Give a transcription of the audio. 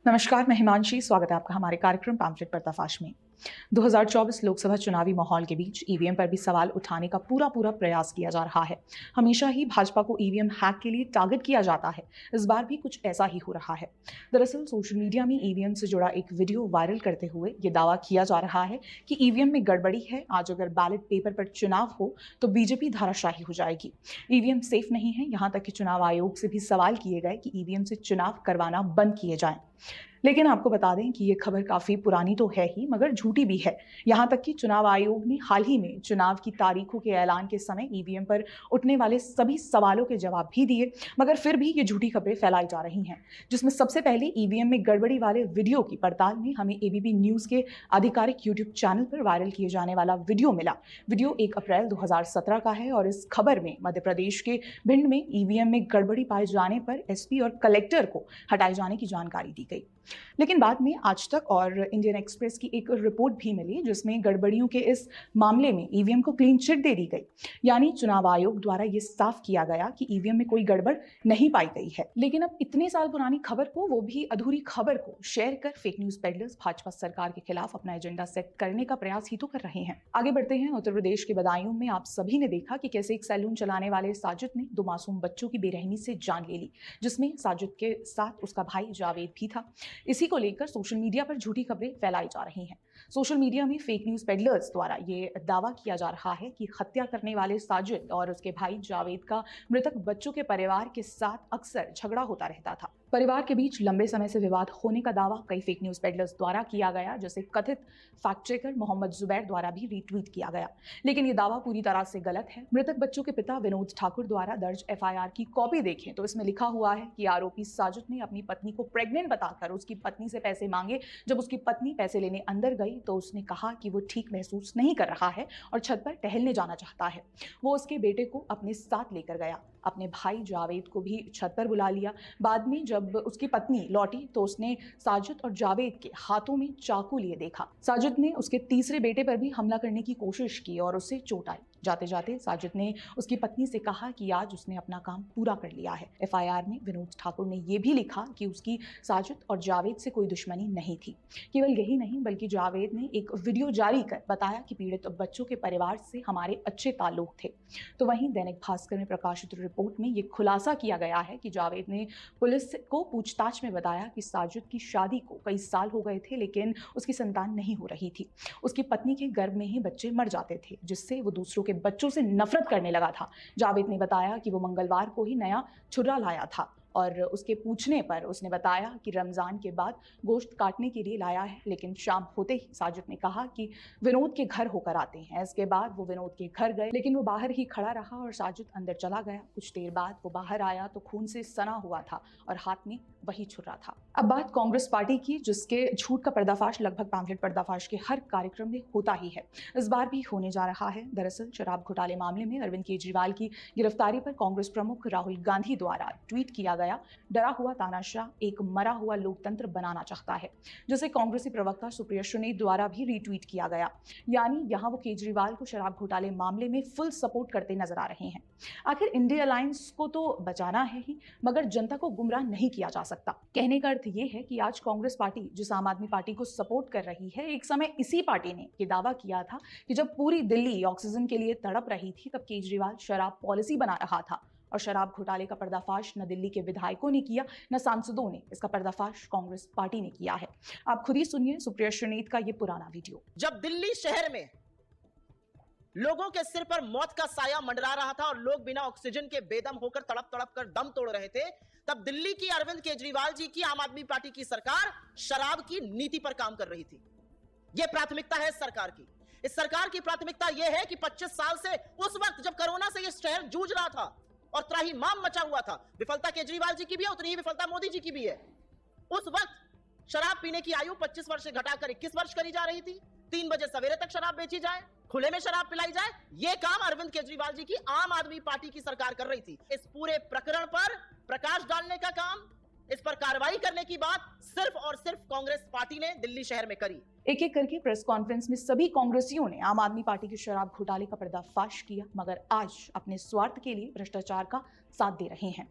नमस्कार, मैं हिमांशी। स्वागत है आपका हमारे कार्यक्रम पैम्फलेट पर्दाफाश में। 2024 लोकसभा चुनावी माहौल के बीच ईवीएम पर भी सवाल उठाने का पूरा प्रयास किया जा रहा है। हमेशा ही भाजपा को ईवीएम हैक के लिए टारगेट किया जाता है। इस बार भी कुछ ऐसा ही हो रहा है। दरअसल सोशल मीडिया में ईवीएम से जुड़ा एक वीडियो वायरल करते हुए ये दावा किया जा रहा है कि ईवीएम में गड़बड़ी है। आज अगर बैलेट पेपर पर चुनाव हो तो बीजेपी धाराशाही हो जाएगी। ईवीएम सेफ नहीं है। यहाँ तक कि चुनाव आयोग से भी सवाल किए गए कि ईवीएम से चुनाव करवाना बंद किए जाएं। लेकिन आपको बता दें कि ये खबर काफी पुरानी तो है ही, मगर झूठी भी है। यहाँ तक कि चुनाव आयोग ने हाल ही में चुनाव की तारीखों के ऐलान के समय ईवीएम पर उठने वाले सभी सवालों के जवाब भी दिए, मगर फिर भी ये झूठी खबरें फैलाई जा रही हैं। जिसमें सबसे पहले ईवीएम में गड़बड़ी वाले वीडियो की पड़ताल में हमें एबीपी न्यूज के आधिकारिक यूट्यूब चैनल पर वायरल किए जाने वाला वीडियो मिला। वीडियो 1 अप्रैल 2017 का है और इस खबर में मध्य प्रदेश के भिंड में ईवीएम में गड़बड़ी पाए जाने पर एसपी और कलेक्टर को हटाए जाने की जानकारी दी गई। लेकिन बाद में आज तक और इंडियन एक्सप्रेस की एक रिपोर्ट भी मिली जिसमें गड़बड़ियों के इस मामले में ईवीएम को क्लीन चिट दे दी गई। यानी चुनाव आयोग द्वारा यह साफ किया गया कि ईवीएम में कोई गड़बड़ नहीं पाई गई है। लेकिन अब इतने साल पुरानी खबर को, वो भी अधूरी खबर को शेयर कर फेक न्यूज पेडलर्स भाजपा सरकार के खिलाफ अपना एजेंडा सेट करने का प्रयास ही तो कर रहे हैं। आगे बढ़ते हैं। उत्तर प्रदेश के बदायूं में आप सभी ने देखा कि कैसे एक सैलून चलाने वाले साजिद ने 2 मासूम बच्चों की बेरहमी से जान ले ली, जिसमें साजिद के साथ उसका भाई जावेद भी था। इसी को लेकर सोशल मीडिया पर झूठी खबरें फैलाई जा रही हैं। सोशल मीडिया में फेक न्यूज पेडलर्स द्वारा ये दावा किया जा रहा है कि हत्या करने वाले साजिद और उसके भाई जावेद का मृतक बच्चों के परिवार के साथ अक्सर झगड़ा होता रहता था। परिवार के बीच लंबे समय से विवाद होने का दावा कई फेक न्यूज पेडलर्स द्वारा किया गया, जिसे कथित फैक्ट चेकर मोहम्मद जुबैर द्वारा भी रीट्वीट किया गया। लेकिन ये दावा पूरी तरह से गलत है। मृतक बच्चों के पिता विनोद ठाकुर द्वारा दर्ज एफआईआर की कॉपी देखें तो इसमें लिखा हुआ है कि आरोपी साजिद ने अपनी पत्नी को प्रेग्नेंट बताकर उसकी पत्नी से पैसे मांगे। जब उसकी पत्नी पैसे लेने अंदर गई तो उसने कहा कि वो ठीक महसूस नहीं कर रहा है और छत पर टहलने जाना चाहता है। वो उसके बेटे को अपने साथ लेकर गया। अपने भाई जावेद को भी छत पर बुला लिया। बाद में जब उसकी पत्नी लौटी तो उसने साजिद और जावेद के हाथों में चाकू लिए देखा। साजिद ने उसके तीसरे बेटे पर भी हमला करने की कोशिश की और उसे चोट आई। जाते जाते साजिद ने उसकी पत्नी से कहा कि आज उसने अपना काम पूरा कर लिया है। एफआईआर में विनोद ठाकुर ने यह भी लिखा कि उसकी साजिद और जावेद से कोई दुश्मनी नहीं थी। केवल यही नहीं बल्कि जावेद ने एक वीडियो जारी कर बताया कि पीड़ित बच्चों के परिवार से हमारे अच्छे ताल्लुक थे। तो वहीं दैनिक भास्कर में प्रकाशित रिपोर्ट में यह खुलासा किया गया है कि जावेद ने पुलिस को पूछताछ में बताया कि साजिद की शादी को कई साल हो गए थे, लेकिन उसकी संतान नहीं हो रही थी। उसकी पत्नी के गर्भ में ही बच्चे मर जाते थे, जिससे वो दूसरों के बच्चों से नफरत करने लगा था। जावेद ने बताया कि वो मंगलवार को ही नया छुरा लाया था और उसके पूछने पर उसने बताया कि रमजान के बाद गोश्त काटने के लिए लाया है, लेकिन शाम होते ही साजिद ने कहा कि विनोद के घर होकर आते हैं। इसके बाद वो विनोद के घर गए, लेकिन वो बाहर ही खड़ा रहा और साजिद अंदर चला गया। कुछ देर बाद वो बाहर आया तो खून से सना हुआ था और हाथ में वही छुरा था। अब बात कांग्रेस पार्टी की, जिसके झूठ का पर्दाफाश लगभग पैम्फलेट पर्दाफाश के हर कार्यक्रम में होता ही है, इस बार भी होने जा रहा है। दरअसल शराब घोटाले मामले में अरविंद केजरीवाल की गिरफ्तारी पर कांग्रेस प्रमुख राहुल गांधी द्वारा ट्वीट किया गया, डरा हुआ तानाशाह एक मरा हुआ लोकतंत्र बनाना चाहता है, जिसे कांग्रेसी प्रवक्ता सुप्रिया सुले द्वारा भी रीट्वीट किया गया। यानी यहां वो केजरीवाल को शराब घोटाले मामले में फुल सपोर्ट करते नजर आ रहे हैं। आखिर इंडिया अलायंस को तो बचाना है ही, मगर जनता को गुमराह नहीं किया जा सकता। कहने का अर्थ यह है कि आज कांग्रेस पार्टी जिस आम आदमी पार्टी को सपोर्ट कर रही है, एक समय इसी पार्टी ने यह दावा किया था कि जब पूरी दिल्ली ऑक्सीजन के लिए तड़प रही थी तब केजरीवाल शराब पॉलिसी बना रहा था। और शराब घोटाले का पर्दाफाश न दिल्ली के विधायकों ने किया, न सांसदों ने। इसका पर्दाफाश कांग्रेस पार्टी ने किया है। आप खुद ही सुनिए सुप्रिया सुले का ये पुराना वीडियो। जब दिल्ली शहर में लोगों के सिर पर मौत का साया मंडरा रहा था और लोग बिना ऑक्सीजन के बेदम होकर तड़प तड़प कर दम तोड़ रहे थे, तब दिल्ली की अरविंद केजरीवाल जी की आम आदमी पार्टी की सरकार शराब की नीति पर काम कर रही थी। यह प्राथमिकता है इस सरकार की। इस सरकार की प्राथमिकता यह है कि 25 साल से, उस वक्त जब कोरोना से यह शहर जूझ रहा था और त्राहिमाम मचा हुआ था, विफलता केजरीवाल जी की भी है, उतनी ही विफलता मोदी जी की भी है। उस वक्त शराब पीने की आयु 25 वर्ष से घटाकर 21 वर्ष करी जा रही थी। 3 बजे सवेरे तक शराब बेची जाए, खुले में शराब पिलाई जाए, यह काम अरविंद केजरीवाल जी की आम आदमी पार्टी की सरकार कर रही थी। इस पूरे प्रकरण पर प्रकाश डालने का काम, इस पर कार्रवाई करने की बात सिर्फ और सिर्फ कांग्रेस पार्टी ने दिल्ली शहर में करी। एक एक करके प्रेस कॉन्फ्रेंस में सभी कांग्रेसियों ने आम आदमी पार्टी के शराब घोटाले का पर्दाफाश किया, मगर आज अपने स्वार्थ के लिए भ्रष्टाचार का साथ दे रहे हैं।